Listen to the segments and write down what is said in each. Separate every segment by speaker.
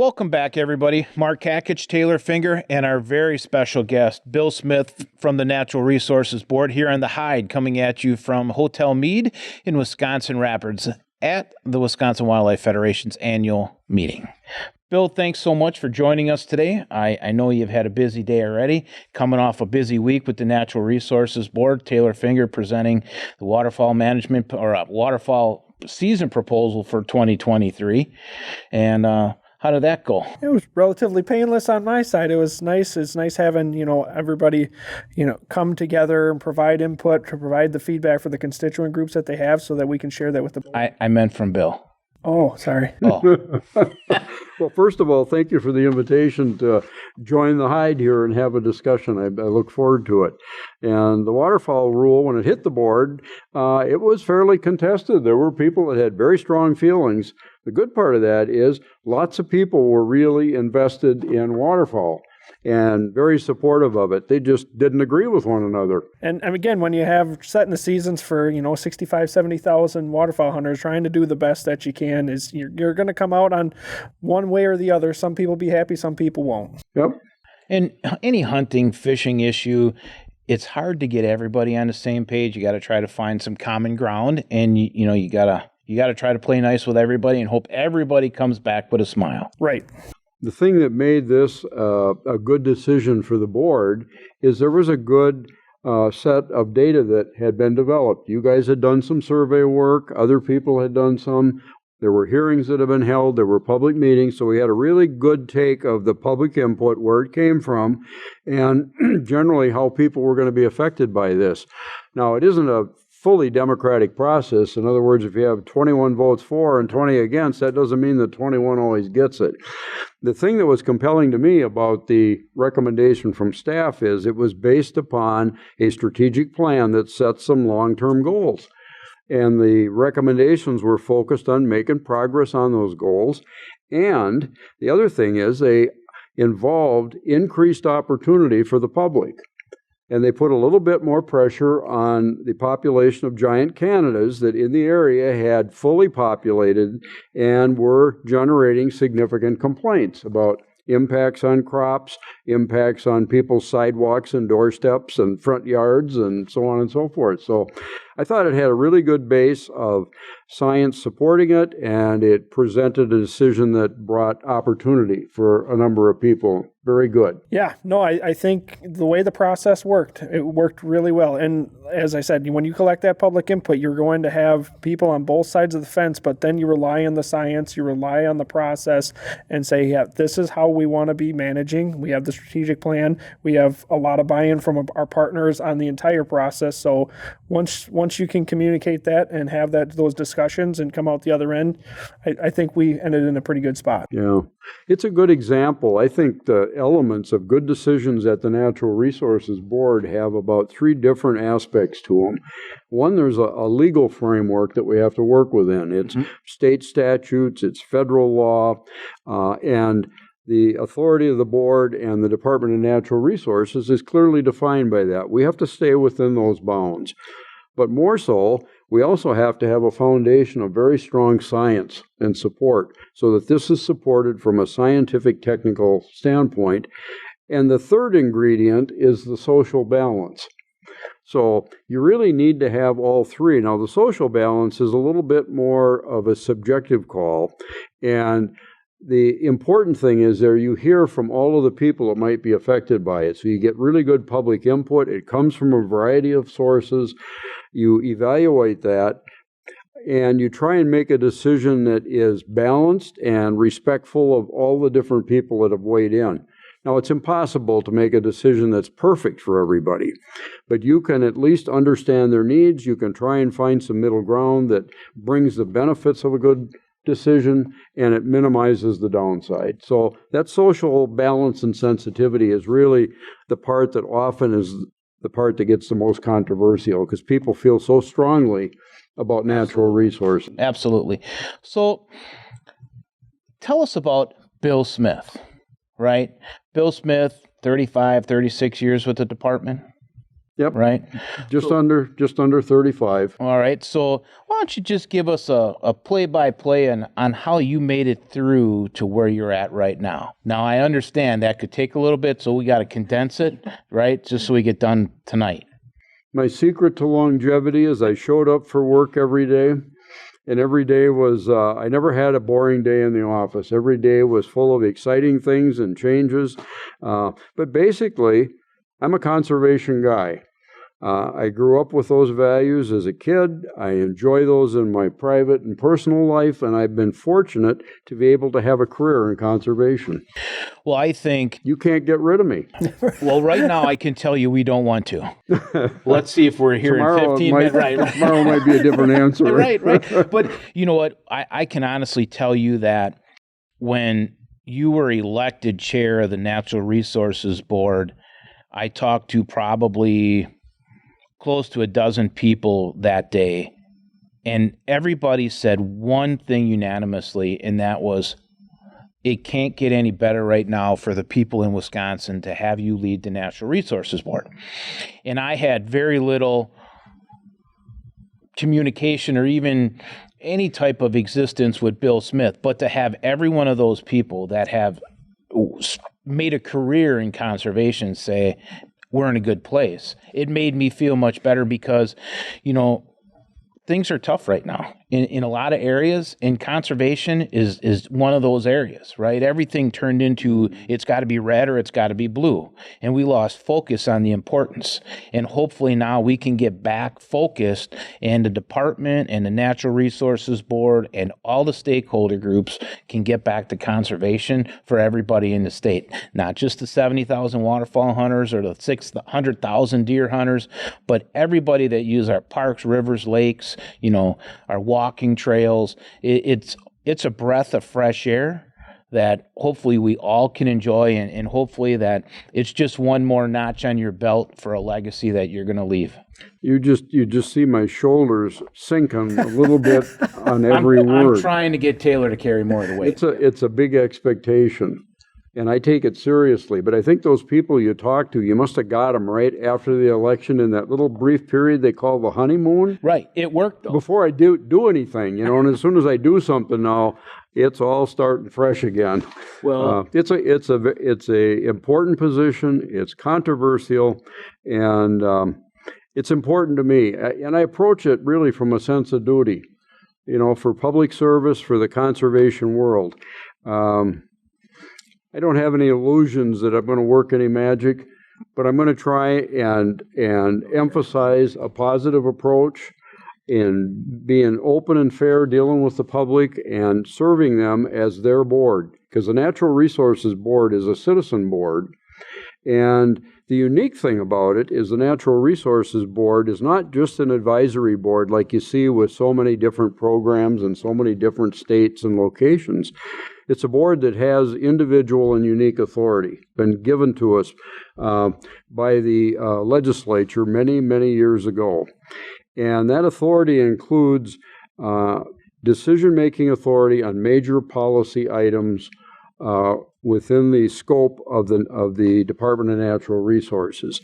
Speaker 1: Welcome back, everybody. Mark Kakich, Taylor Finger, and our very special guest, Bill Smith from the Natural Resources Board here on The Hyde, coming at you from Hotel Meade in Wisconsin Rapids at the Wisconsin Wildlife Federation's annual meeting. Bill, thanks so much for joining us today. I know you've had a busy day already, coming off a busy week with the Natural Resources Board. Taylor Finger presenting the waterfowl management or waterfowl season proposal for 2023. And how did that go?
Speaker 2: It was relatively painless on my side. It was nice. It's nice having, everybody, come together and provide input, to provide the feedback for the constituent groups that they have so that we can share that with the board.
Speaker 1: I meant from Bill.
Speaker 2: Oh, sorry.
Speaker 1: Oh.
Speaker 3: Well, first of all, thank you for the invitation to join the Hyde here and have a discussion. I look forward to it. And the waterfowl rule, when it hit the board, it was fairly contested. There were people that had very strong feelings. The good part of that is lots of people were really invested in waterfowl and very supportive of it. They just didn't agree with one another.
Speaker 2: And again, when you have setting the seasons for, 65, 70,000 waterfowl hunters trying to do the best that you can, is you're going to come out on one way or the other. Some people be happy, some people won't.
Speaker 3: Yep.
Speaker 1: And any hunting, fishing issue, it's hard to get everybody on the same page. You got to try to find some common ground, and you got to try to play nice with everybody and hope everybody comes back with a smile.
Speaker 2: Right.
Speaker 3: The thing that made this a good decision for the board is there was a good set of data that had been developed. You guys had done some survey work. Other people had done some. There were hearings that have been held. There were public meetings. So we had a really good take of the public input, where it came from, and generally how people were going to be affected by this. Now, it isn't a fully democratic process. In other words, if you have 21 votes for and 20 against, that doesn't mean that 21 always gets it. The thing that was compelling to me about the recommendation from staff is it was based upon a strategic plan that set some long-term goals. And the recommendations were focused on making progress on those goals. And the other thing is they involved increased opportunity for the public. And they put a little bit more pressure on the population of giant Canadas that in the area had fully populated and were generating significant complaints about impacts on crops, impacts on people's sidewalks and doorsteps and front yards, and so on and so forth. So I thought it had a really good base of science supporting it, and it presented a decision that brought opportunity for a number of people. Very good.
Speaker 2: Yeah, no, I think the way the process worked, it worked really well. And as I said, when you collect that public input, you're going to have people on both sides of the fence, but then you rely on the science, you rely on the process, and say, yeah, this is how we want to be managing. We have the strategic plan. We have a lot of buy-in from our partners on the entire process. So once you can communicate that and have those discussions and come out the other end, I think we ended in a pretty good spot.
Speaker 3: Yeah, it's a good example. I think the elements of good decisions at the Natural Resources Board have about three different aspects to them. One, there's a legal framework that we have to work within. It's state statutes, it's federal law, and the authority of the board and the Department of Natural Resources is clearly defined by that. We have to stay within those bounds. But more so, we also have to have a foundation of very strong science and support so that this is supported from a scientific, technical standpoint. And the third ingredient is the social balance. So you really need to have all three. Now, the social balance is a little bit more of a subjective call. And the important thing is there you hear from all of the people that might be affected by it. So you get really good public input. It comes from a variety of sources. You evaluate that, and you try and make a decision that is balanced and respectful of all the different people that have weighed in. Now, it's impossible to make a decision that's perfect for everybody, but you can at least understand their needs. You can try and find some middle ground that brings the benefits of a good decision, and it minimizes the downside. So that social balance and sensitivity is really the part that often is the part that gets the most controversial, because people feel so strongly about natural resources.
Speaker 1: Absolutely. So tell us about Bill Smith, right? Bill Smith, 35, 36 years with the department.
Speaker 3: Yep.
Speaker 1: Right?
Speaker 3: Just under 35.
Speaker 1: All right. So why don't you just give us a play-by-play on how you made it through to where you're at right now? Now, I understand that could take a little bit, so we got to condense it, right? Just so we get done tonight.
Speaker 3: My secret to longevity is I showed up for work every day. And every day was, I never had a boring day in the office. Every day was full of exciting things and changes. But basically, I'm a conservation guy. I grew up with those values as a kid. I enjoy those in my private and personal life, and I've been fortunate to be able to have a career in conservation.
Speaker 1: Well, I think
Speaker 3: you can't get rid of me.
Speaker 1: Well, right now I can tell you we don't want to. Let's see if we're here
Speaker 3: tomorrow
Speaker 1: in 15 minutes. Right.
Speaker 3: Tomorrow might be a different answer.
Speaker 1: Right. But you know what? I can honestly tell you that when you were elected chair of the Natural Resources Board, I talked to probably close to a dozen people that day, and everybody said one thing unanimously, and that was, it can't get any better right now for the people in Wisconsin to have you lead the Natural Resources Board. And I had very little communication or even any type of existence with Bill Smith, but to have every one of those people that have made a career in conservation say, we're in a good place. It made me feel much better because, things are tough right now in a lot of areas, and conservation is one of those areas, right? Everything turned into it's got to be red or it's got to be blue, and we lost focus on the importance. And hopefully now we can get back focused, and the department and the Natural Resources Board and all the stakeholder groups can get back to conservation for everybody in the state, not just the 70,000 waterfowl hunters or the 600,000 deer hunters, but everybody that use our parks, rivers, lakes, our walking trails. It's a breath of fresh air that hopefully we all can enjoy, and hopefully that it's just one more notch on your belt for a legacy that you're going to leave.
Speaker 3: You just see my shoulders sinking a little bit on every word.
Speaker 1: I'm trying to get Taylor to carry more of the weight.
Speaker 3: It's a big expectation, and I take it seriously. But I think those people you talk to, you must have got them right after the election in that little brief period they call the honeymoon.
Speaker 1: Right. It worked, though.
Speaker 3: Before I do anything, and as soon as I do something now, it's all starting fresh again.
Speaker 1: Well,
Speaker 3: it's a important position. It's controversial, and it's important to me. And I approach it really from a sense of duty, for public service, for the conservation world. I don't have any illusions that I'm going to work any magic, but I'm going to try and emphasize a positive approach in being open and fair, dealing with the public, and serving them as their board. Because the Natural Resources Board is a citizen board, and the unique thing about it is the Natural Resources Board is not just an advisory board like you see with so many different programs in so many different states and locations. It's a board that has individual and unique authority, been given to us by the legislature many, many years ago. And that authority includes decision-making authority on major policy items within the scope of the Department of Natural Resources.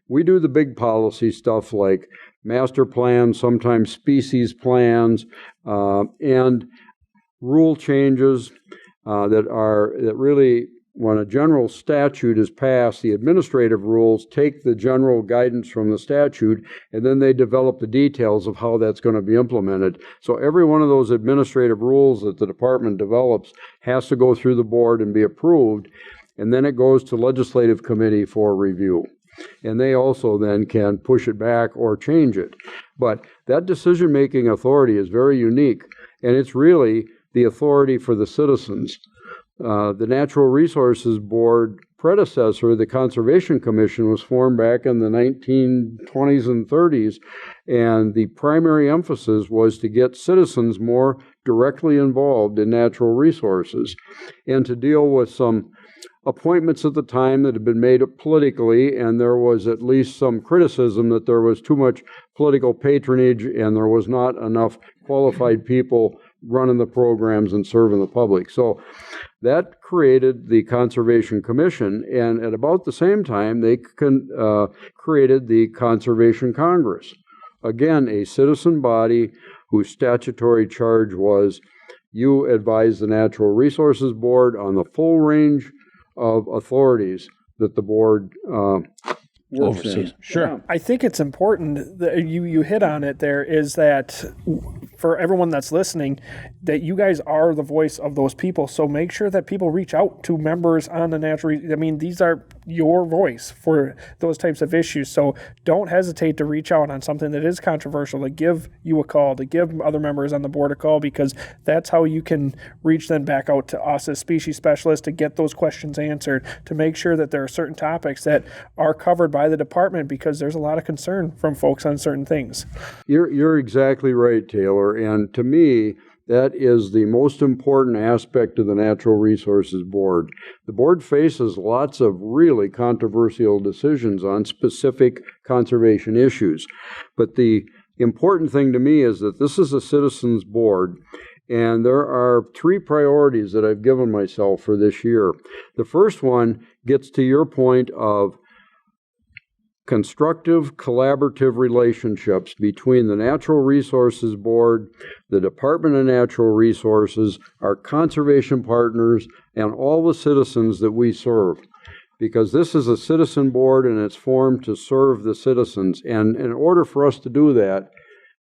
Speaker 3: We do the big policy stuff like master plans, sometimes species plans, and rule changes that really, when a general statute is passed, the administrative rules take the general guidance from the statute, and then they develop the details of how that's going to be implemented. So every one of those administrative rules that the department develops has to go through the board and be approved, and then it goes to legislative committee for review. And they also then can push it back or change it. But that decision-making authority is very unique, and it's really the authority for the citizens. The Natural Resources Board predecessor, the Conservation Commission, was formed back in the 1920s and 30s, and the primary emphasis was to get citizens more directly involved in natural resources and to deal with some appointments at the time that had been made politically, and there was at least some criticism that there was too much political patronage and there was not enough qualified people running the programs and serving the public. So That created the Conservation Commission, and at about the same time, they created the Conservation Congress. Again, a citizen body whose statutory charge was you advise the Natural Resources Board on the full range of authorities that the board works in.
Speaker 1: Sure.
Speaker 2: Yeah. I think it's important that you hit on it there, is that for everyone that's listening, that you guys are the voice of those people. So make sure that people reach out to members on the these are your voice for those types of issues. So don't hesitate to reach out on something that is controversial, to give you a call, to give other members on the board a call, because that's how you can reach then back out to us as species specialists to get those questions answered, to make sure that there are certain topics that are covered by the department, because there's a lot of concern from folks on certain things.
Speaker 3: You're exactly right, Taylor. And to me, that is the most important aspect of the Natural Resources Board. The board faces lots of really controversial decisions on specific conservation issues. But the important thing to me is that this is a citizens board, and there are 3 priorities that I've given myself for this year. The first one gets to your point of constructive, collaborative relationships between the Natural Resources Board, the Department of Natural Resources, our conservation partners, and all the citizens that we serve. Because this is a citizen board and it's formed to serve the citizens. And in order for us to do that,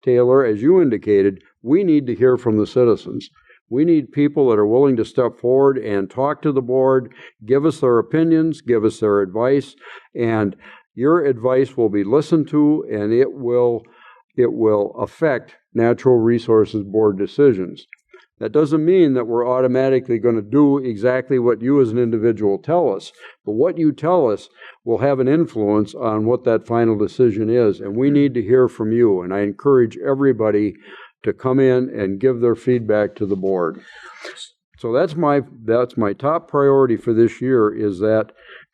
Speaker 3: Taylor, as you indicated, we need to hear from the citizens. We need people that are willing to step forward and talk to the board, give us their opinions, give us their advice, and your advice will be listened to, and it will affect Natural Resources Board decisions. That doesn't mean that we're automatically going to do exactly what you as an individual tell us, but what you tell us will have an influence on what that final decision is, and we need to hear from you. And I encourage everybody to come in and give their feedback to the board. So that's my top priority for this year, is that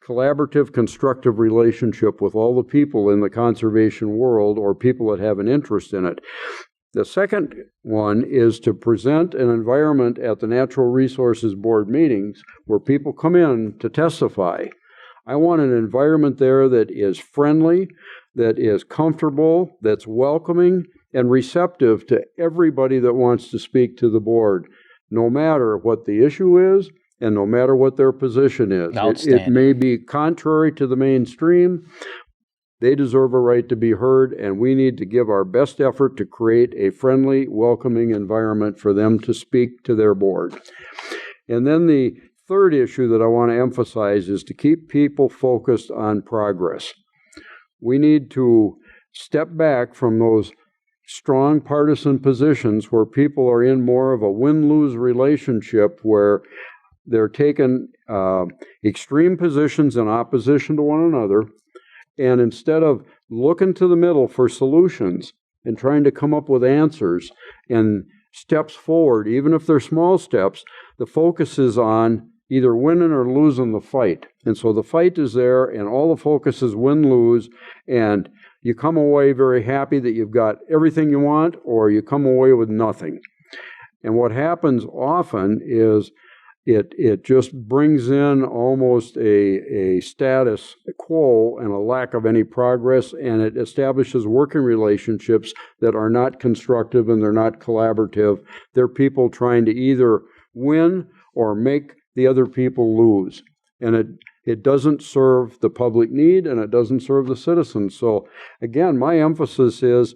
Speaker 3: collaborative, constructive relationship with all the people in the conservation world, or people that have an interest in it. The second one is to present an environment at the Natural Resources Board meetings where people come in to testify. I want an environment there that is friendly, that is comfortable, that's welcoming, and receptive to everybody that wants to speak to the board, no matter what the issue is, and no matter what their position is. It may be contrary to the mainstream. They deserve a right to be heard, and we need to give our best effort to create a friendly, welcoming environment for them to speak to their board. And then the third issue that I want to emphasize is to keep people focused on progress. We need to step back from those strong partisan positions where people are in more of a win-lose relationship, where they're taking extreme positions in opposition to one another, and instead of looking to the middle for solutions and trying to come up with answers and steps forward, even if they're small steps, the focus is on either winning or losing the fight. And so the fight is there, and all the focus is win-lose, and you come away very happy that you've got everything you want, or you come away with nothing. And what happens often is it just brings in almost a status quo and a lack of any progress, and it establishes working relationships that are not constructive and they're not collaborative. They're people trying to either win or make the other people lose. And it doesn't serve the public need, and it doesn't serve the citizens. So again, my emphasis is,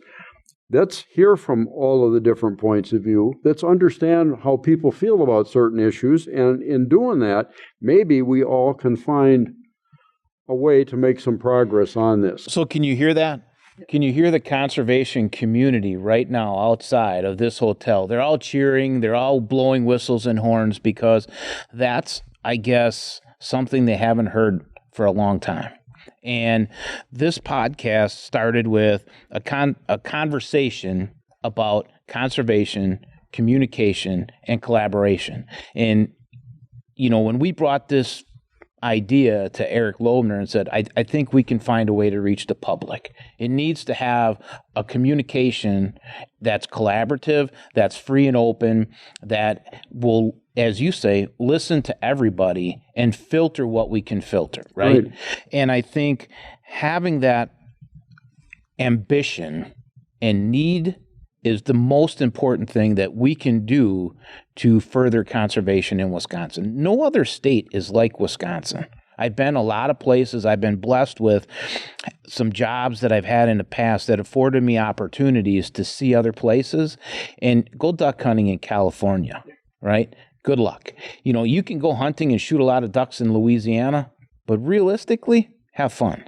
Speaker 3: let's hear from all of the different points of view. Let's understand how people feel about certain issues. And in doing that, maybe we all can find a way to make some progress on this.
Speaker 1: So can you hear that? Can you hear the conservation community right now outside of this hotel? They're all cheering. They're all blowing whistles and horns, because that's, I guess, something they haven't heard for a long time. And this podcast started with a conversation about conservation, communication, and collaboration. And, when we brought this idea to Eric Loebner and said, I think we can find a way to reach the public. It needs to have a communication that's collaborative, that's free and open, that will, as you say, listen to everybody and filter what we can filter, right? And I think having that ambition and need is the most important thing that we can do to further conservation in Wisconsin. No other state is like Wisconsin. I've been a lot of places. I've been blessed with some jobs that I've had in the past that afforded me opportunities to see other places. And go duck hunting in California, right? Good luck. You know, you can go hunting and shoot a lot of ducks in Louisiana, but realistically, have fun.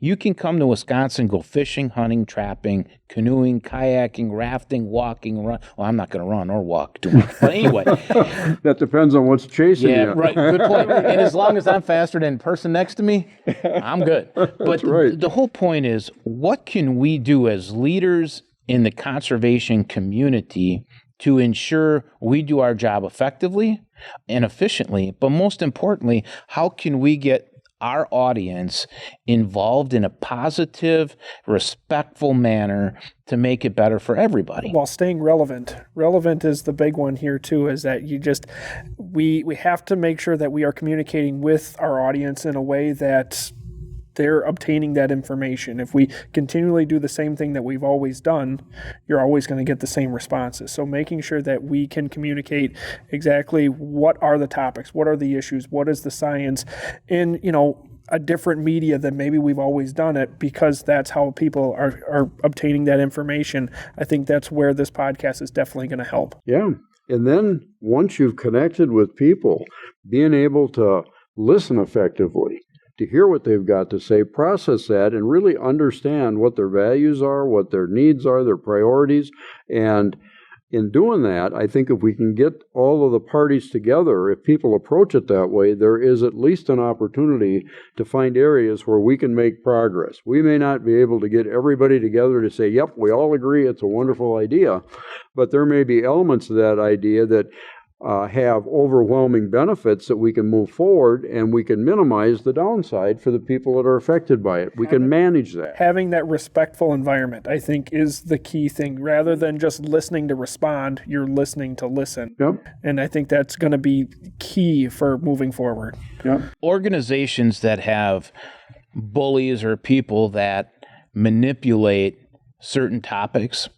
Speaker 1: You can come to Wisconsin, go fishing, hunting, trapping, canoeing, kayaking, rafting, walking, run. Well, I'm not going to run or walk too much. But anyway.
Speaker 3: That depends on what's chasing you.
Speaker 1: Yeah, right. Good point. And as long as I'm faster than the person next to me, I'm good. But the whole point is, what can we do as leaders in the conservation community to ensure we do our job effectively and efficiently? But most importantly, how can we get our audience involved in a positive, respectful manner to make it better for everybody?
Speaker 2: While staying relevant. Relevant is the big one here too, is that we have to make sure that we are communicating with our audience in a way that they're obtaining that information. If we continually do the same thing that we've always done, you're always going to get the same responses. So making sure that we can communicate exactly what are the topics, what are the issues, what is the science in, a different media than maybe we've always done it, because that's how people are obtaining that information. I think that's where this podcast is definitely going to help.
Speaker 3: Yeah. And then once you've connected with people, being able to listen effectively, to hear what they've got to say, process that, and really understand what their values are, what their needs are, their priorities. And in doing that, I think if we can get all of the parties together, if people approach it that way, there is at least an opportunity to find areas where we can make progress. We may not be able to get everybody together to say, yep, we all agree it's a wonderful idea, but there may be elements of that idea that have overwhelming benefits that we can move forward, and we can minimize the downside for the people that are affected by it. We can manage that.
Speaker 2: Having that respectful environment, I think, is the key thing. Rather than just listening to respond, you're listening to listen.
Speaker 3: Yep.
Speaker 2: And I think that's going to be key for moving forward.
Speaker 3: Yep.
Speaker 1: Organizations that have bullies or people that manipulate certain topics,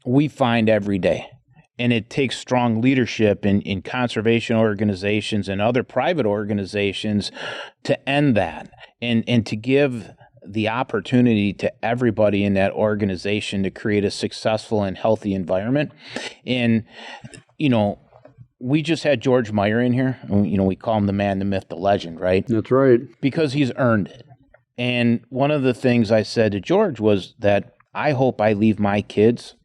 Speaker 1: we find every day. And it takes strong leadership in conservation organizations and other private organizations to end that, and to give the opportunity to everybody in that organization to create a successful and healthy environment. And, we just had George Meyer in here. We call him the man, the myth, the legend, right?
Speaker 3: That's right.
Speaker 1: Because he's earned it. And one of the things I said to George was that I hope I leave my kids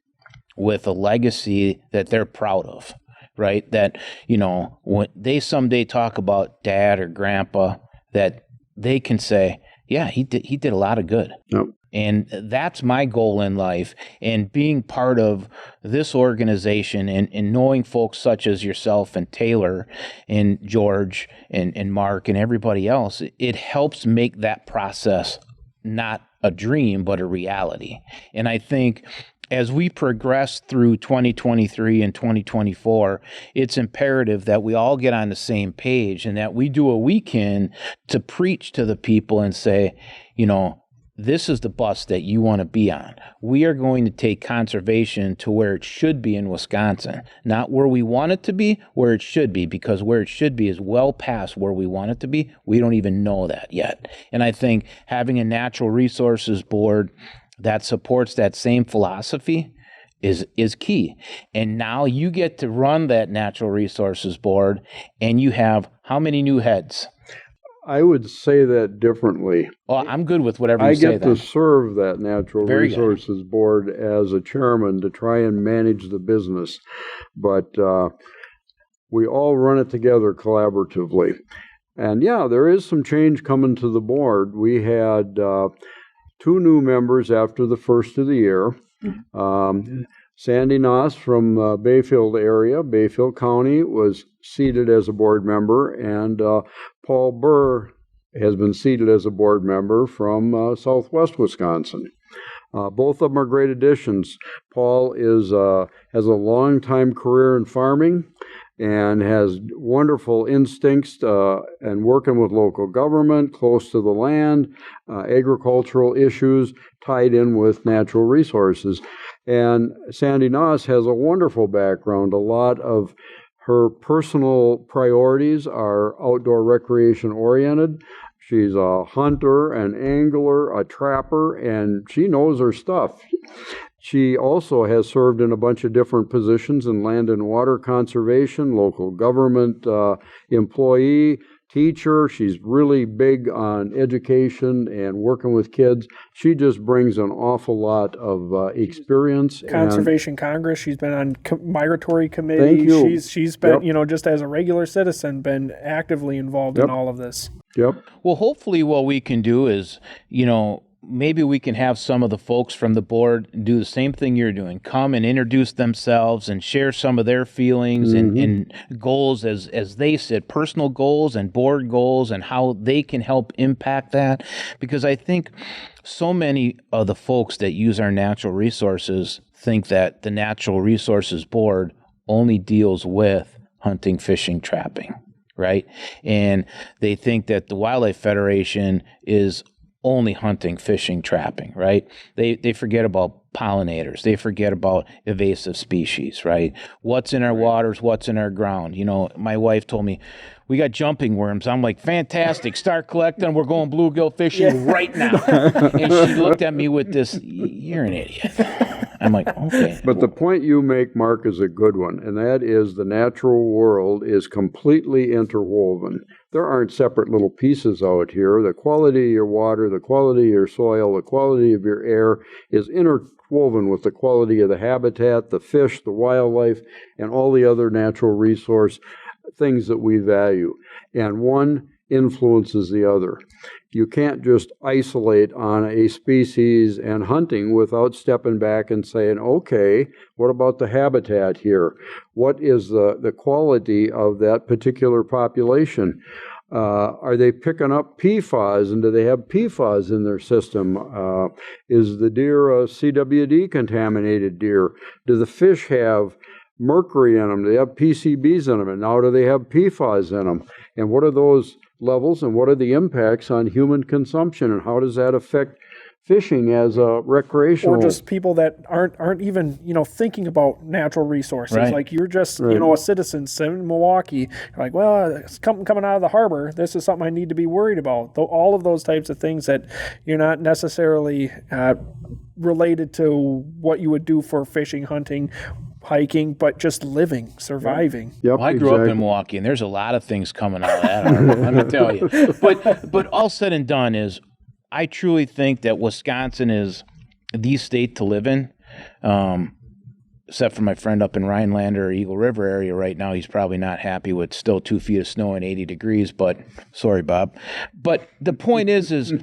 Speaker 1: with a legacy that they're proud of, right? That, when they someday talk about dad or grandpa, that they can say, yeah, he did a lot of good.
Speaker 3: Yep.
Speaker 1: And that's my goal in life. And being part of this organization and knowing folks such as yourself and Taylor and George and Mark and everybody else, it helps make that process not a dream, but a reality. And I think as we progress through 2023 and 2024, it's imperative that we all get on the same page and that we do what we can to preach to the people and say, this is the bus that you want to be on. We are going to take conservation to where it should be in Wisconsin, not where we want it to be, where it should be, because where it should be is well past where we want it to be. We don't even know that yet. And I think having a natural resources board that supports that same philosophy is key. And now you get to run that natural resources board, and you have how many new heads?
Speaker 3: I would say that differently.
Speaker 1: Oh, I'm good with whatever you say.
Speaker 3: I get to serve that natural
Speaker 1: Very
Speaker 3: resources board as a chairman to try and manage the business, but we all run it together collaboratively. And yeah, there is some change coming to the board. We had 2 new members after the first of the year. Sandy Noss from Bayfield area, Bayfield County, was seated as a board member, and Paul Burr has been seated as a board member from Southwest Wisconsin. Both of them are great additions. Paul has a long-time career in farming and has wonderful instincts and working with local government, close to the land, agricultural issues tied in with natural resources. And Sandy Noss has a wonderful background. A lot of her personal priorities are outdoor recreation oriented. She's a hunter, an angler, a trapper, and she knows her stuff. She also has served in a bunch of different positions in land and water conservation, local government employee, teacher. She's really big on education and working with kids. She just brings an awful lot of experience.
Speaker 2: Conservation Congress. She's been on migratory committee.
Speaker 3: Thank you.
Speaker 2: She's been, just as a regular citizen, been actively involved in all of this.
Speaker 3: Yep.
Speaker 1: Well, hopefully what we can do is, maybe we can have some of the folks from the board do the same thing you're doing, come and introduce themselves and share some of their feelings and goals as they said, personal goals and board goals and how they can help impact that. Because I think so many of the folks that use our natural resources think that the Natural Resources Board only deals with hunting, fishing, trapping, right? And they think that the Wildlife Federation is only hunting, fishing, trapping, right? They forget about pollinators. They forget about invasive species, right? What's in our waters, what's in our ground. My wife told me, we got jumping worms. I'm like, fantastic. Start collecting. We're going bluegill fishing right now. And she looked at me with this, you're an idiot. I'm like, okay.
Speaker 3: But the point you make, Mark, is a good one, and that is the natural world is completely interwoven. There aren't separate little pieces out here. The quality of your water, the quality of your soil, the quality of your air is interwoven with the quality of the habitat, the fish, the wildlife, and all the other natural resource things that we value. And one influences the other. You can't just isolate on a species and hunting without stepping back and saying, okay, what about the habitat here? What is the quality of that particular population? Are they picking up PFAS, and do they have PFAS in their system? Is the deer a CWD contaminated deer? Do the fish have mercury in them? Do they have PCBs in them? And now do they have PFAS in them? And what are those levels, and what are the impacts on human consumption, and how does that affect fishing as a recreational?
Speaker 2: Or just people that aren't even thinking about natural resources.
Speaker 1: Right.
Speaker 2: Like you're just a citizen sitting in Milwaukee. You're like, well, it's coming out of the harbor. This is something I need to be worried about. All of those types of things that you're not necessarily related to what you would do for fishing, hunting, hiking, but just living, surviving.
Speaker 3: Yep,
Speaker 1: Well, I grew up in Milwaukee, and there's a lot of things coming out of that harbor, let me tell you. But all said and done is, I truly think that Wisconsin is the state to live in, except for my friend up in Rhinelander or Eagle River area right now. He's probably not happy with still 2 feet of snow and 80 degrees, but sorry, Bob. But the point is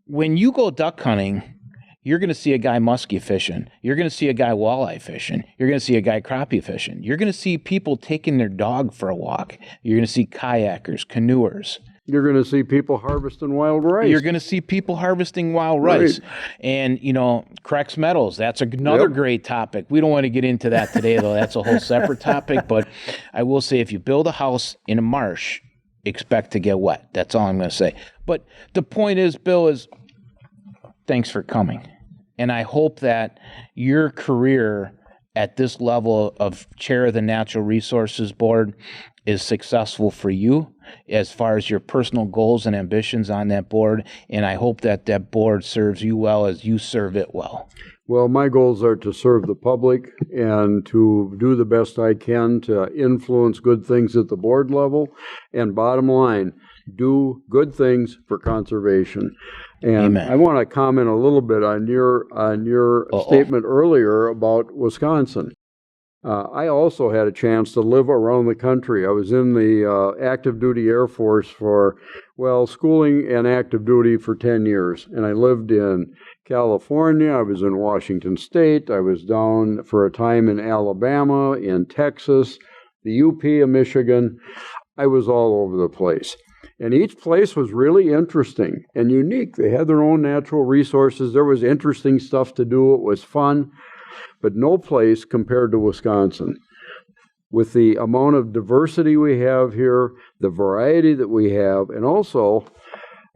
Speaker 1: when you go duck hunting, you're going to see a guy muskie fishing. You're going to see a guy walleye fishing. You're going to see a guy crappie fishing. You're going to see people taking their dog for a walk. You're going to see kayakers, canoers.
Speaker 3: You're going to see people harvesting wild rice.
Speaker 1: You're going to see people harvesting wild rice.
Speaker 3: Right.
Speaker 1: And, Crex metals, that's another great topic. We don't want to get into that today, though. That's a whole separate topic. But I will say, if you build a house in a marsh, expect to get wet. That's all I'm going to say. But the point is, Bill, is thanks for coming. And I hope that your career at this level of chair of the Natural Resources Board is successful for you as far as your personal goals and ambitions on that board. And I hope that that board serves you well as you serve it well.
Speaker 3: Well, my goals are to serve the public and to do the best I can to influence good things at the board level. And bottom line, do good things for conservation. And
Speaker 1: Amen.
Speaker 3: I want to comment a little bit on your statement earlier about Wisconsin. I also had a chance to live around the country. I was in the active duty Air Force for, schooling and active duty for 10 years. And I lived in California. I was in Washington State. I was down for a time in Alabama, in Texas, the UP of Michigan. I was all over the place. And each place was really interesting and unique. They had their own natural resources. There was interesting stuff to do. It was fun, but no place compared to Wisconsin. With the amount of diversity we have here, the variety that we have, and also,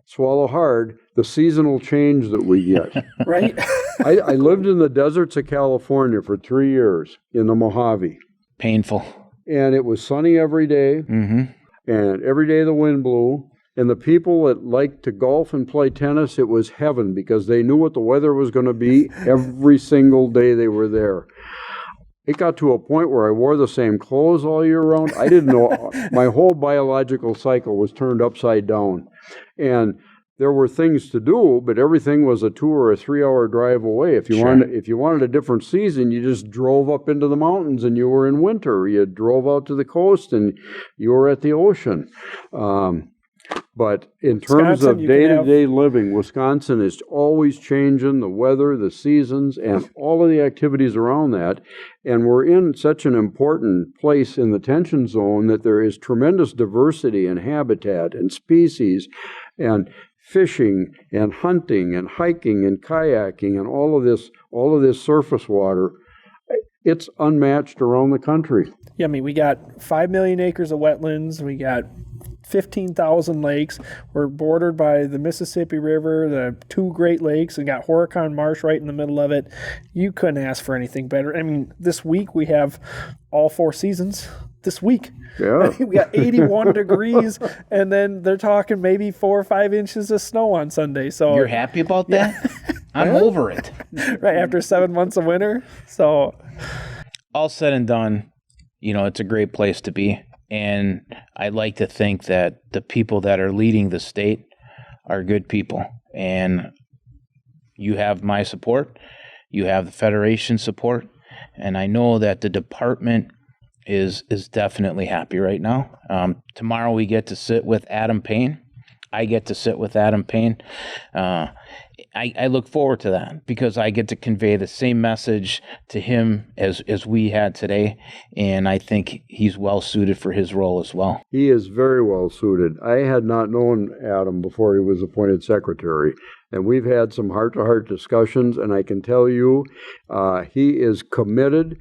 Speaker 3: swallow hard, the seasonal change that we get.
Speaker 2: Right?
Speaker 3: I lived in the deserts of California for 3 years in the Mojave.
Speaker 1: Painful.
Speaker 3: And it was sunny every day, and every day the wind blew. And the people that liked to golf and play tennis, it was heaven because they knew what the weather was going to be every single day they were there. It got to a point where I wore the same clothes all year round. I didn't know. My whole biological cycle was turned upside down. And there were things to do, but everything was a 2 or a 3 hour drive away. If you wanted a different season, you just drove up into the mountains and you were in winter. You drove out to the coast and you were at the ocean. But in terms of day-to-day living, Wisconsin is always changing, the weather, the seasons, and all of the activities around that. And we're in such an important place in the tension zone that there is tremendous diversity in habitat and species and fishing and hunting and hiking and kayaking and all of this surface water. It's unmatched around the country.
Speaker 2: Yeah, I mean, we got 5 million acres of wetlands. We got 15,000 lakes. We're bordered by the Mississippi River, the 2 Great Lakes, and got Horicon Marsh right in the middle of it. You couldn't ask for anything better. I mean, this week we have all 4 seasons. This week.
Speaker 3: Yeah.
Speaker 2: We got 81 degrees, and then they're talking maybe 4 or 5 inches of snow on Sunday. So
Speaker 1: You're happy about that? I'm over it.
Speaker 2: right after 7 months of winter. So
Speaker 1: All said and done, it's a great place to be. And I like to think that the people that are leading the state are good people. And you have my support. You have the Federation's support. And I know that the department is definitely happy right now. Tomorrow we get to sit with Adam Payne. I get to sit with Adam Payne. I look forward to that because I get to convey the same message to him as we had today, and I think he's well suited for his role as well.
Speaker 3: He is very well suited. I had not known Adam before he was appointed secretary, and we've had some heart-to-heart discussions, and I can tell you he is committed.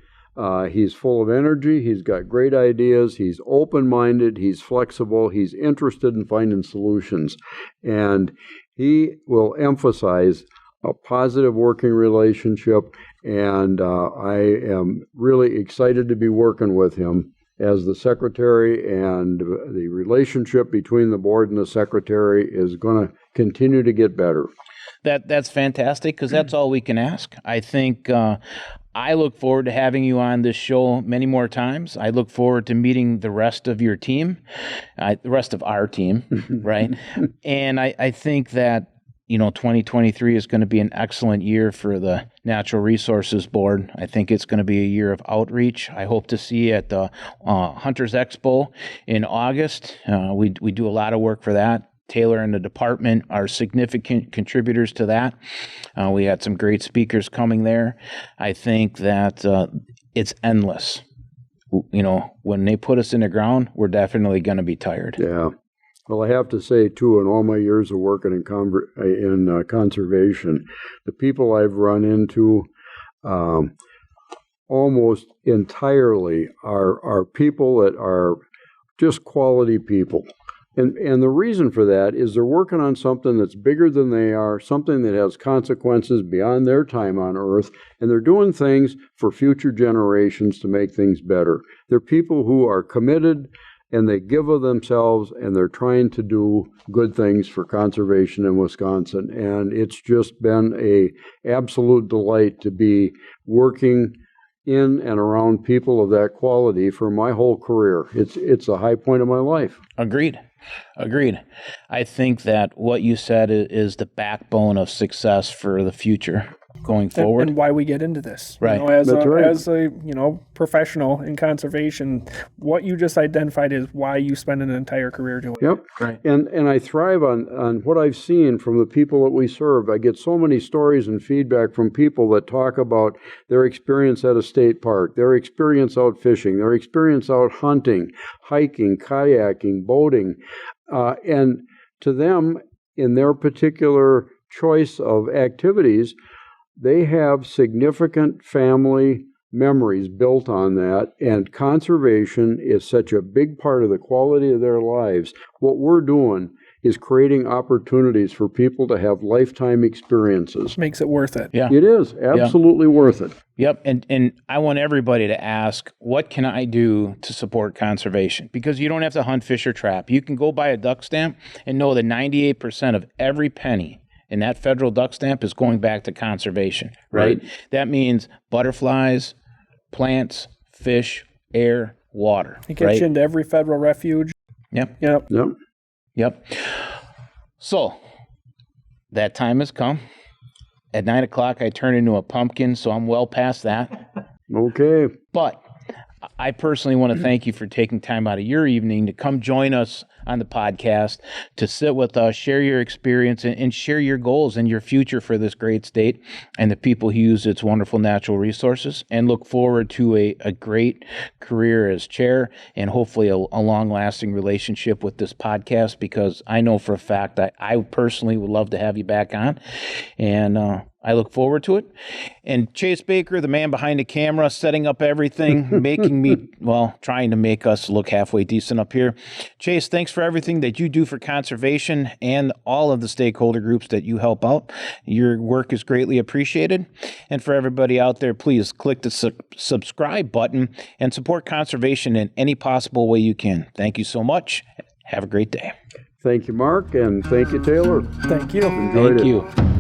Speaker 3: He's full of energy. He's got great ideas. He's open-minded. He's flexible. He's interested in finding solutions. And he will emphasize a positive working relationship. And I am really excited to be working with him as the secretary. And the relationship between the board and the secretary is going to continue to get better.
Speaker 1: That's fantastic because that's all we can ask. I think I look forward to having you on this show many more times. I look forward to meeting the rest of your team, the rest of our team, right? And I think that 2023 is going to be an excellent year for the Natural Resources Board. I think it's going to be a year of outreach. I hope to see you at the Hunters Expo in August. We do a lot of work for that. Taylor and the department are significant contributors to that. We had some great speakers coming there. I think that it's endless. When they put us in the ground, we're definitely going to be tired.
Speaker 3: Yeah. Well, I have to say, too, in all my years of working in conservation, the people I've run into almost entirely are people that are just quality people. And the reason for that is they're working on something that's bigger than they are, something that has consequences beyond their time on Earth, and they're doing things for future generations to make things better. They're people who are committed, and they give of themselves, and they're trying to do good things for conservation in Wisconsin. And it's just been an absolute delight to be working in and around people of that quality for my whole career. It's a high point of my life.
Speaker 1: Agreed. I think that what you said is the backbone of success for the future going forward.
Speaker 2: And why we get into this.
Speaker 1: Right.
Speaker 2: As a professional in conservation, what you just identified is why you spend an entire career doing it.
Speaker 3: Yep.
Speaker 1: Right.
Speaker 3: And I thrive on what I've seen from the people that we serve. I get so many stories and feedback from people that talk about their experience at a state park, their experience out fishing, their experience out hunting, hiking, kayaking, boating. And to them, in their particular choice of activities, they have significant family memories built on that, and conservation is such a big part of the quality of their lives. What we're doing is creating opportunities for people to have lifetime experiences.
Speaker 2: Makes it worth it.
Speaker 1: Yeah.
Speaker 3: It is absolutely worth it.
Speaker 1: Yep. And I want everybody to ask, what can I do to support conservation? Because you don't have to hunt, fish, or trap. You can go buy a duck stamp and know that 98% of every penny in that federal duck stamp is going back to conservation, right? That means butterflies, plants, fish, air, water.
Speaker 2: It gets you into every federal refuge.
Speaker 1: Yep.
Speaker 2: Yep.
Speaker 1: So that time has come. At 9 o'clock, I turn into a pumpkin, so I'm well past that.
Speaker 3: Okay.
Speaker 1: But I personally want to thank you for taking time out of your evening to come join us on the podcast, to sit with us, share your experience, and share your goals and your future for this great state and the people who use its wonderful natural resources, and look forward to a great career as chair and hopefully a long-lasting relationship with this podcast, because I know for a fact that I personally would love to have you back on, and I look forward to it. And Chase Baker, the man behind the camera, setting up everything, trying to make us look halfway decent up here. Chase, thanks for everything that you do for conservation and all of the stakeholder groups that you help out. Your work is greatly appreciated. And for everybody out there, please click the subscribe button and support conservation in any possible way you can. Thank you so much. Have a great day.
Speaker 3: Thank you, Mark, and thank you, Taylor.
Speaker 2: Thank you.
Speaker 3: Enjoyed
Speaker 1: Thank
Speaker 3: it.
Speaker 1: you.